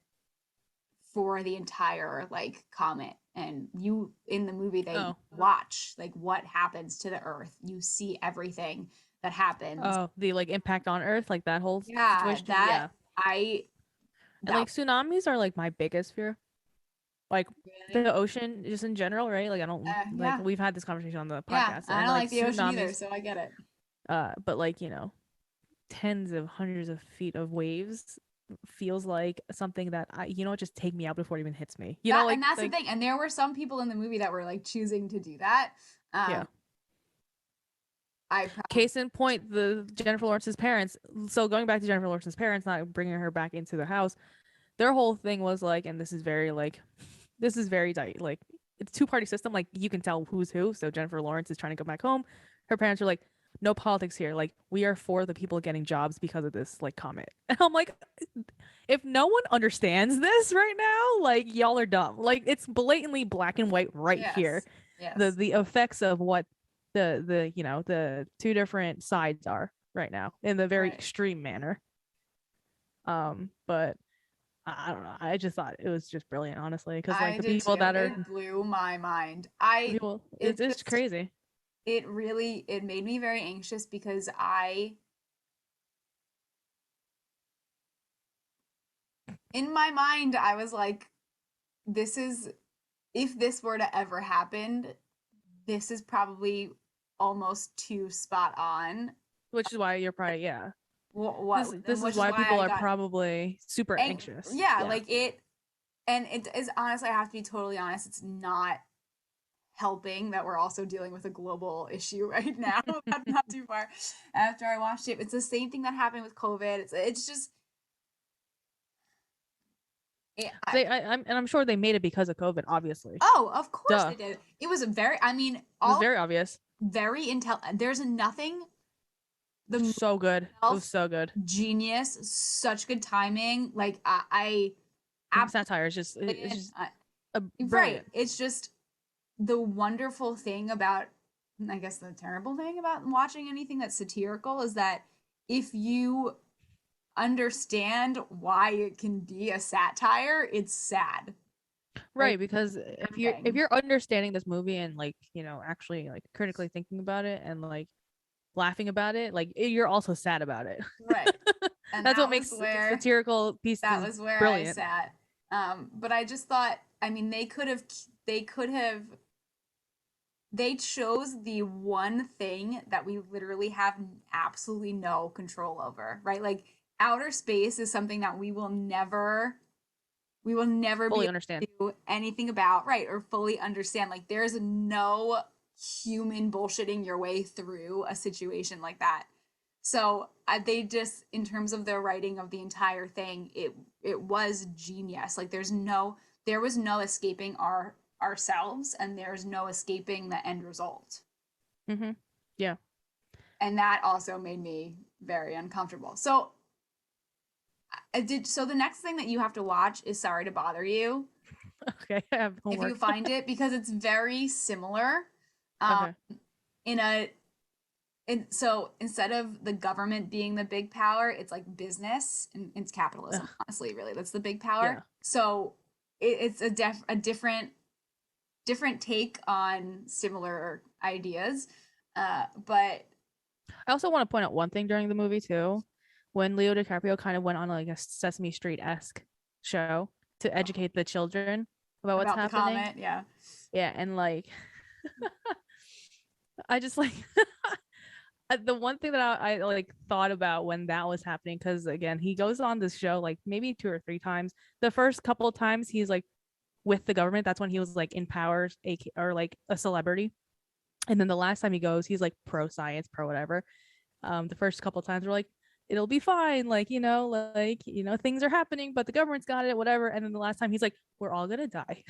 for the entire like comet. And you in the movie they Oh. watch like what happens to the earth. You see everything that happens. Oh, the like impact on Earth, like that whole Yeah, situation. that Yeah. I And that like tsunamis are like my biggest fear. Like really the ocean just in general, right? Like I don't like yeah. we've had this conversation on the Yeah, podcast I and don't like like the ocean either, tsunamis, so I get it. but like, tens of hundreds of feet of waves feels like something that just take me out before it even hits me. That Like and that's the thing. And there were some people in the movie that were like choosing to do that. yeah. Um, I probably Case in point, the Jennifer Lawrence's parents. So going back to Jennifer Lawrence's parents, not bringing her back into the house, their whole thing was like, and this is very like, this is very like, it's two-party system. Like you can tell who's who. So Jennifer Lawrence is trying to go back home. Her parents are like, no politics here. Like we are for the people getting jobs because of this like comet. And I'm like, if no one understands this right now, like y'all are dumb. Like it's blatantly black and white right here. yes. The Yes. the effects of what the two different sides are right now in the very Right. extreme manner. But I don't know. I just thought it was just brilliant, honestly, because like I the did people too. that are It blew my mind. the people, It it's just crazy. it really it made me very anxious because I in my mind I was like this is if this were to ever happen, this is probably almost too spot on. Which is why you're probably yeah. And This is which is why why people I are got probably super ang- anxious. yeah, Yeah. like it and it is honestly I have to be totally honest, it's not helping that we're also dealing with a global issue right now. Not too far after I watched it. It's the same thing that happened with COVID. It's just it, I, I'm sure they made it because of COVID, obviously. oh, of course Duh. they did. It was a very I mean It was all very obvious. very intel there's nothing the movie So good. It was itself so good. genius, such good timing. Like I And the satire is just it's absolutely just a right. brilliant. It's just the wonderful thing about I guess the terrible thing about watching anything that's satirical is that if you understand why it can be a satire, it's sad. Like Right, because if thing. you're understanding this movie and like, actually like critically thinking about it and like laughing about it, like you're also sad about it. Right. And That's what makes satirical that pieces was where I brilliant. sat. But I just thought, I mean, they could have they chose the one thing that we literally have absolutely no control over, right? Like outer space is something that we will never be Fully able understand. to do anything about, right? Or fully understand. Like there's no human bullshitting your way through a situation like that. So they just, in terms of their writing of the entire thing, it was genius. Like there was no escaping ourselves, and there's no escaping the end result. Mm-hmm. Yeah. And that also made me very uncomfortable. So I did. So the next thing that you have to watch is Sorry to Bother You, Okay. I have if you homework. find it, because it's very similar. Um, Okay. in a and so instead of the government being the big power, it's like business and it's capitalism. Ugh. Honestly, really, that's the big power. Yeah. So it's a different take on similar ideas. But I also want to point out one thing during the movie too, when Leo DiCaprio kind of went on like a Sesame Street-esque show to educate the children about what's about the happening. comment, yeah, Yeah, and like I just like the one thing that I like thought about when that was happening, because again, he goes on this show like maybe two or three times. The first couple of times he's like with the government, that's when he was like in power, or like a celebrity. And then the last time he goes, he's like pro science, pro whatever. The first couple of times we're like, it'll be fine, like things are happening, but the government's got it, whatever. And then the last time he's like, we're all gonna die.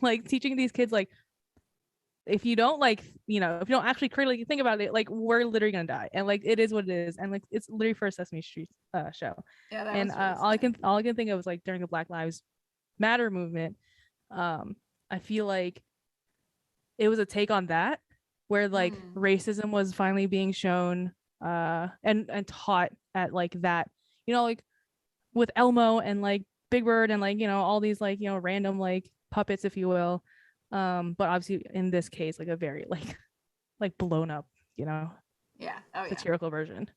Like teaching these kids like, if you don't like, if you don't actually critically think about it, like we're literally gonna die, and like it is what it is, and like it's literally for a Sesame Street show. yeah, that And was really all I can think of was like during the Black Lives Matter movement. I feel like it was a take on that, where like Mm. racism was finally being shown and taught at like that, like with Elmo and like Big Bird and like, all these like, random like puppets, if you will. But obviously in this case, like a very like like blown up, you know, Yeah. Oh yeah. satirical version.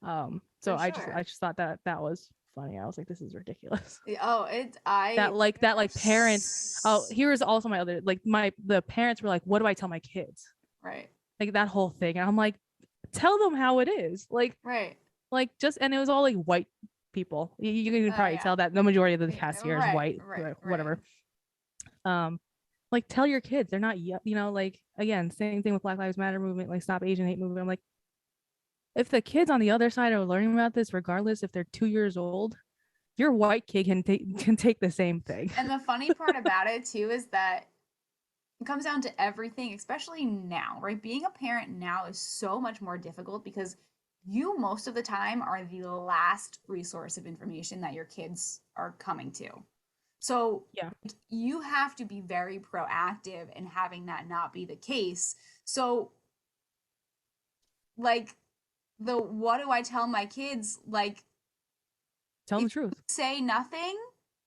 So For I sure. just thought that that was funny. I was like, this is ridiculous. Oh, it's I That like parents. Oh, here's also my other like the parents were like, what do I tell my kids? right. Like that whole thing, and I'm like, tell them how it is. Right. Like just, and it was all like white people. You can probably Yeah. tell that the majority of the Yeah, cast here is right, white, right, right. whatever. Um, like tell your kids they're not, like again, same thing with Black Lives Matter movement, like Stop Asian Hate movement. I'm like, if the kids on the other side are learning about this, regardless if they're 2 years old, your white kid can take the same thing. And the funny part about it too is that it comes down to everything, especially now, right? Being a parent now is so much more difficult because you most of the time are the last resource of information that your kids are coming to. So Yeah. you have to be very proactive in having that not be the case. So like the what do I tell my kids? Like Tell them if the truth. you say nothing,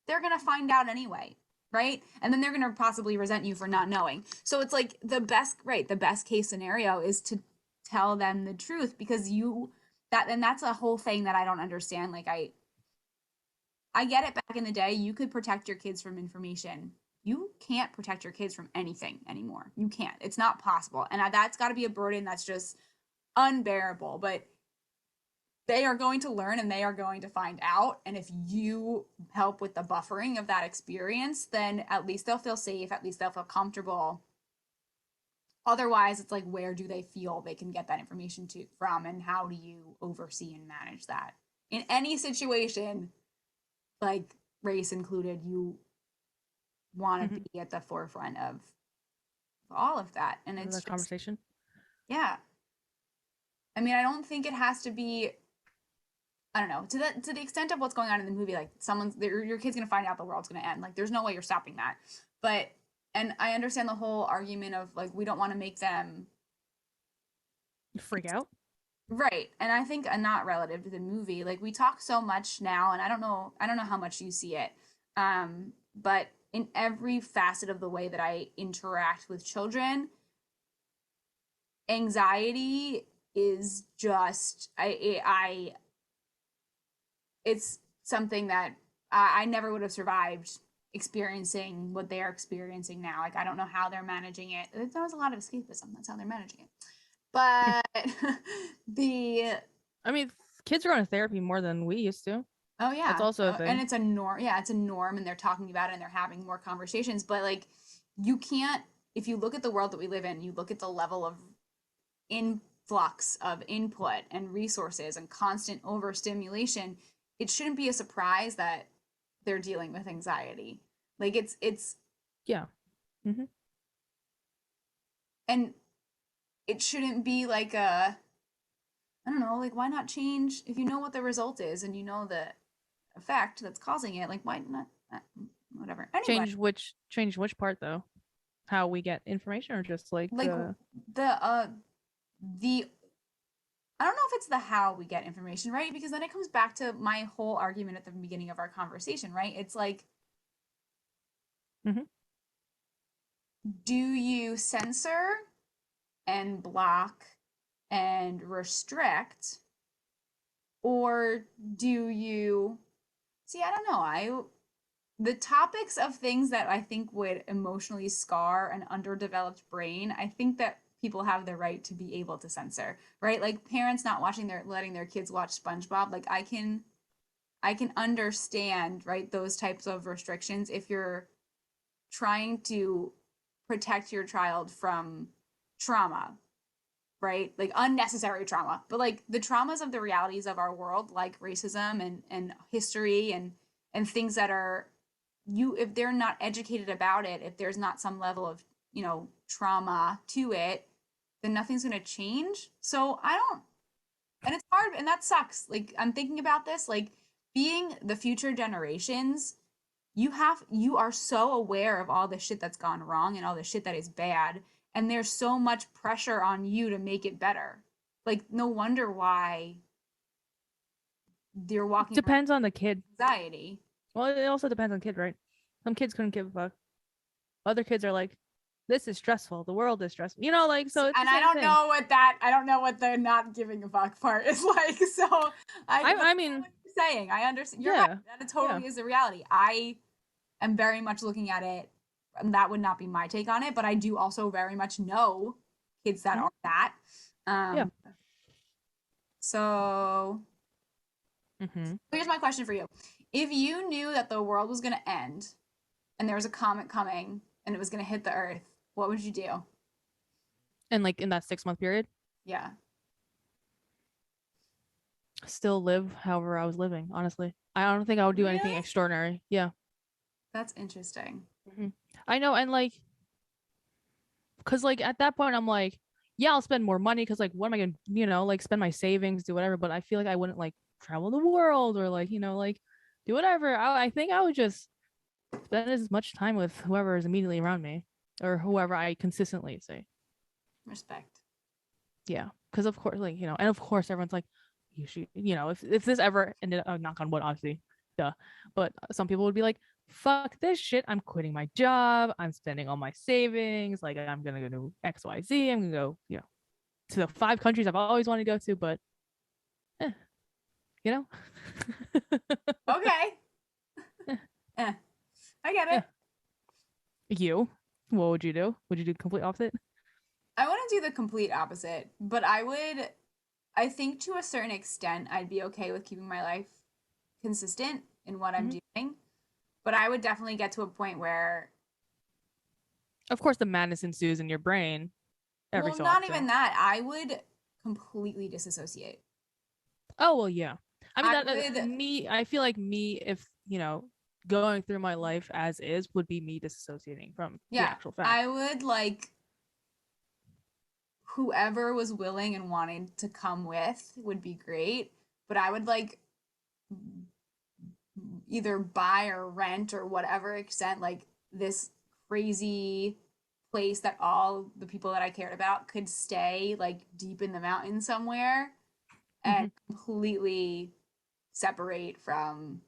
they're going to find out anyway, right? And then they're going to possibly resent you for not knowing. So it's like the best case scenario is to tell them the truth because and that's a whole thing that I don't understand. Like I get it back in the day, you could protect your kids from information. You can't protect your kids from anything anymore. You can't. It's not possible. And that's got to be a burden that's just unbearable. But they are going to learn and they are going to find out. And if you help with the buffering of that experience, then at least they'll feel safe, at least they'll feel comfortable. Otherwise, it's like, where do they feel they can get that information from? And how do you oversee and manage that? In any situation, like race included, you want to Mm-hmm. be at the forefront of all of that. And it's The just, conversation. yeah. I mean, I don't think it has to be, I don't know, to the extent of what's going on in the movie, like your kid's gonna find out the world's gonna end. Like there's no way you're stopping that. But and I understand the whole argument of like we don't want to make them Freak out. right. And I think not relative to the movie. Like we talk so much now, and I don't know how much you see it. But in every facet of the way that I interact with children, anxiety is just I it's something that I never would have survived experiencing what they're experiencing now. Like I don't know how they're managing it. There was a lot of escapism. That's how they're managing it. But the I mean, kids are going to therapy more than we used to. oh That's yeah, also a and thing. it's a norm. Yeah, it's a norm, and they're talking about it, and they're having more conversations. But like, you can't. If you look at the world that we live in, you look at the level of influx of input and resources and constant overstimulation. It shouldn't be a surprise that they're dealing with anxiety. Like it's Yeah. Mm-hmm. and it shouldn't be like a I don't know, like why not change if you know what the result is and you know the effect that's causing it, like why not whatever. Anyway, Change which part though? How we get information, or just like like the the I don't know if it's the how we get information, right? Because then it comes back to my whole argument at the beginning of our conversation, right? It's like mm-hmm. do you censor and block and restrict, or do you see? I don't know. The topics of things that I think would emotionally scar an underdeveloped brain, I think that people have the right to be able to censor, right? Like parents not letting their kids watch SpongeBob. Like I can understand, right, those types of restrictions if you're trying to protect your child from trauma, right? Like unnecessary trauma. But like the traumas of the realities of our world, like racism and history and things that are you if they're not educated about it, if there's not some level of, trauma to it, then nothing's going to change. So I don't and it's hard and that sucks. Like I'm thinking about this, like being the future generations, you are so aware of all the shit that's gone wrong and all the shit that is bad and there's so much pressure on you to make it better. Like, no wonder why they're walking around Depends on the kid. with anxiety. Well, it also depends on kid, right? Some kids couldn't give a fuck. Other kids are like, this is stressful. The world is stressful. You know, like, so it's And the I same don't thing. know I don't know what the not giving a fuck part is like. So I mean, what you're saying. I understand. You're right. yeah, That it yeah. totally is the reality. I am very much looking at it, and that would not be my take on it, but I do also very much know kids that Mhm. are that. Yeah. So Mm-hmm. here's my question for you. If you knew that the world was going to end and there was a comet coming and it was going to hit the earth, what would you do? And like in that 6 month period, Yeah. still live however I was living, honestly. I don't think I would do anything Really? extraordinary. Yeah. That's interesting. Hmm. I know. And like, because like at that point, I'm like, yeah, I'll spend more money because like, what am I going to, like spend my savings, do whatever. But I feel like I wouldn't like travel the world or like, like do whatever. I think I would just spend as much time with whoever is immediately around me or whoever I consistently say. Respect. Yeah. Because of course, like, and of course, everyone's like, you should, if this ever ended up, knock on wood, obviously, duh. But some people would be like, fuck this shit. I'm quitting my job. I'm spending all my savings. Like, I'm going to go to XYZ. I'm going to go, to the 5 countries I've always wanted to go to. But, eh, you know? Okay. Eh, Eh, I get eh. it. You, what would you do? Would you do complete opposite? I wouldn't do the complete opposite, but I think to a certain extent, I'd be okay with keeping my life consistent in what I'm Mhm. doing. But I would definitely get to a point where, Of course, the madness ensues in your brain every well, so not often. even that. I would completely disassociate. Oh well, yeah. I mean I that would, me. I feel like me, if going through my life as is, would be me disassociating from the yeah, actual fact. I would like whoever was willing and wanted to come with would be great. But I would like either buy or rent or whatever extent like this crazy place that all the people that I cared about could stay like deep in the mountains somewhere Mm-hmm. and completely separate from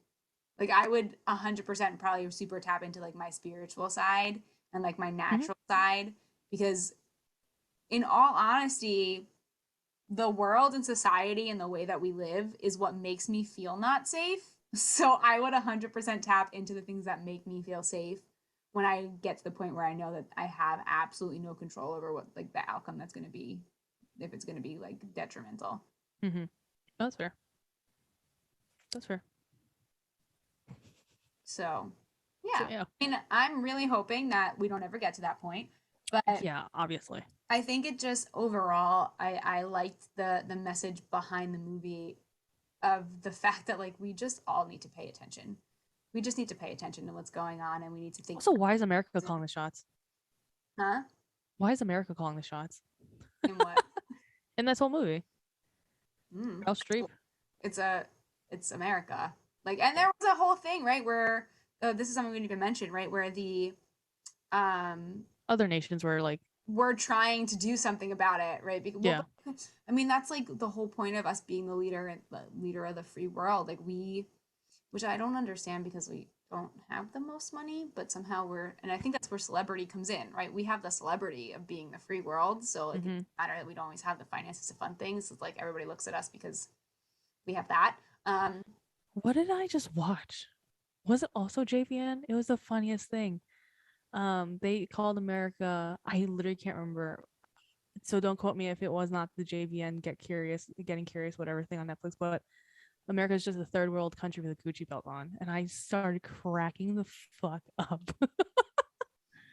like I would 100% probably super tap into like my spiritual side and like my Mm-hmm. natural side because in all honesty the world and society and the way that we live is what makes me feel not safe. So I would 100% tap into the things that make me feel safe when I get to the point where I know that I have absolutely no control over what like the outcome that's going to be if it's going to be like detrimental. Mm-hmm. That's fair. That's fair. So, So yeah. yeah, I mean, I'm really hoping that we don't ever get to that point, but yeah. Obviously. I think it just overall I liked the message behind the movie of the fact that like we just all need to pay attention. We just need to pay attention to what's going on and we need to think, Also, why is America calling the shots? huh? Why is America calling the shots In what? in this whole movie? Mm. Meryl Streep. It's a it's America. Like and there was a whole thing, right, where this is something we didn't even mention, right, where the um Other nations were like, we're trying to do something about it, right? Because well, yeah. but, I mean that's like the whole point of us being the leader of the free world. Like we which I don't understand because we don't have the most money, but somehow we're, and I think that's where celebrity comes in, right? We have the celebrity of being the free world, so like it Mm-hmm. doesn't matter that we don't always have the finances to fund things. It's like everybody looks at us because we have that. What did I just watch? Was it also JVN? It was the funniest thing. They called America. I literally can't remember. So don't quote me if it was not the JVN Getting Curious, whatever thing on Netflix. But America's just a third world country with a Gucci belt on, and I started cracking the fuck up.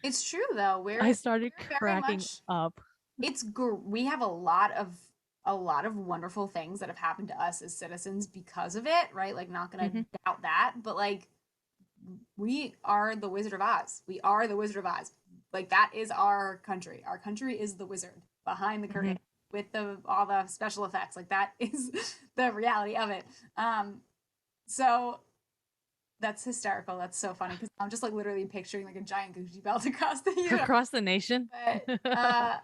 It's true though. I started We're very cracking much up. we have a lot of wonderful things that have happened to us as citizens because of it, right? Like not gonna Mm-hmm. doubt that, but like we are the Wizard of Oz. We are the Wizard of Oz. Like that is our country. Our country is the wizard behind the Mm-hmm. curtain with the all the special effects. Like that is the reality of it. So That's hysterical. That's so funny because I'm just like literally picturing like a giant Gucci belt across the U.S. Across the nation. But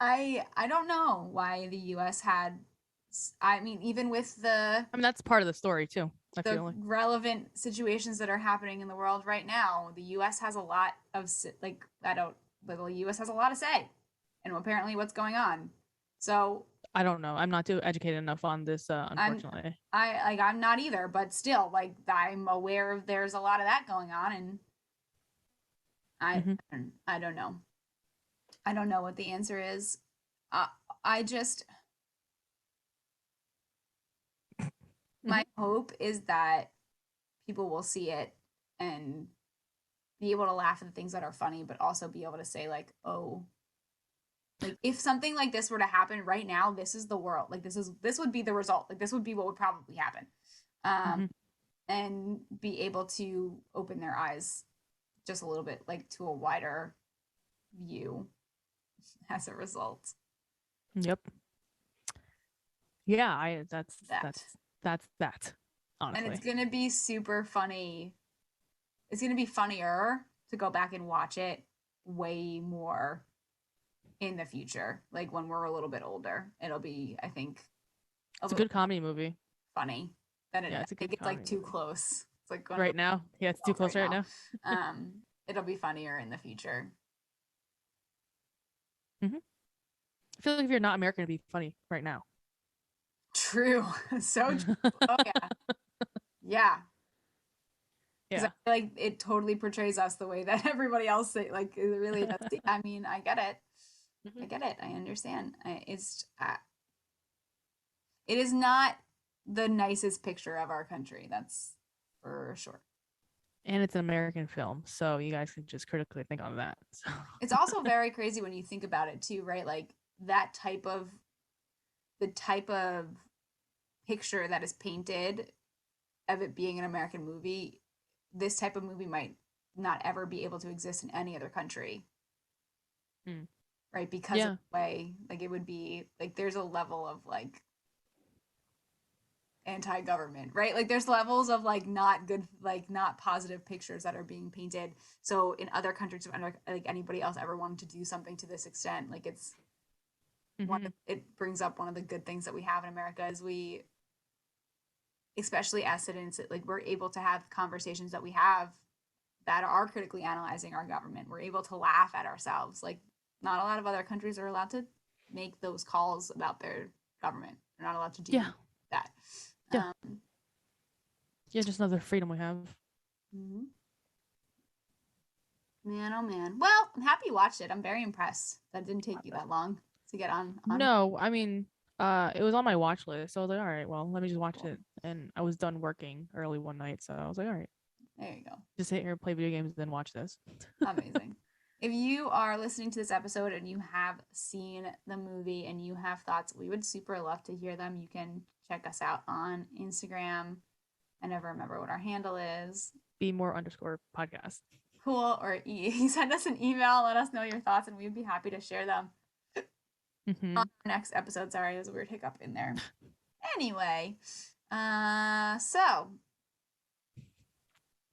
I don't know why the U.S. had. I mean, even with I mean, that's part of the story too. I the feel like. relevant situations that are happening in the world right now, the U.S. has a lot of like I don't. The U.S. has a lot to say, and apparently what's going on. So I don't know. I'm not too educated enough on this, I'm unfortunately. I'm not either, but still, like I'm aware of there's a lot of that going on, and I Hmm. I don't know. I don't know what the answer is. Uh, I just Hmm. my hope is that people will see it and be able to laugh at the things that are funny, but also be able to say like, oh, like if something like this were to happen right now, this is the world. Like this would be the result. Like this would be what would probably happen. Um, Hmm. and be able to open their eyes just a little bit, like to a wider view as a result. Yep. Yeah. I. That That's that. and it's Honestly. gonna be super funny. It's gonna be funnier to go back and watch it way more in the future, like when we're a little bit older. It'll be, I think, a It's a little good comedy movie. funny. Then Yeah, I it's a think good it's like comedy too movie. close. It's like going a Right little now. Yeah, it's too off close right right now. now. It'll be funnier in the future. Hmm. I feel like if you're not American, it'd be funny right now. True. So true. Oh yeah. Yeah. Because I Yeah. feel like it totally portrays us the way that everybody else say, like it really does. I mean, I get it. I Hmm. get it. I understand. It is not the nicest picture of our country. That's for sure. And it's an American film, so you guys can just critically think on that. So. It's also very crazy when you think about it too, right? Like that the type of picture that is painted of it being an American movie, this type of movie might not ever be able to exist in any other country, Mm. right? Because of Yeah. the way, like it would be like there's a level of like anti-government, right? Like there's levels of like not good, like not positive pictures that are being painted. So in other countries, if like anybody else ever wanted to do something to this extent, like it's Hmm. it brings up one of the good things that we have in America is we, especially as citizens, like we're able to have conversations that we have that are critically analyzing our government. We're able to laugh at ourselves. Like not a lot of other countries are allowed to make those calls about their government. They're not allowed to do Yeah. that. Yeah. Um, Yeah. Just another freedom we have. mhm. Man, oh man. Well, I'm happy you watched it. I'm very impressed. That didn't take you that long to get on. No, I mean, it was on my watch list, so I was like, all right, well, let me just watch Cool. it. And I was done working early one night, so I was like, all right, There you go. just sit here, play video games, then watch this. Amazing. If you are listening to this episode and you have seen the movie and you have thoughts, we would super love to hear them. You can check us out on Instagram. I never remember what our handle is. Be more underscore podcast. Cool. Or send us an email, let us know your thoughts, and we'd be happy to share them Mm-hmm. on our next episode. Sorry, there's a weird hiccup in there. Anyway, so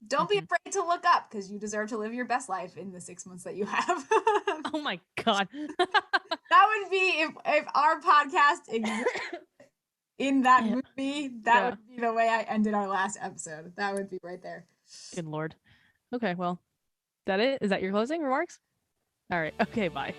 don't be Mm-hmm. afraid to look up because you deserve to live your best life in the 6 months that you have. Oh my god. That would be if our podcast existed in that Yeah. movie, that Yeah. would be the way I ended our last episode. That would be right there. Good lord. Okay, well, is that it? Is that your closing remarks? All right. Okay, bye.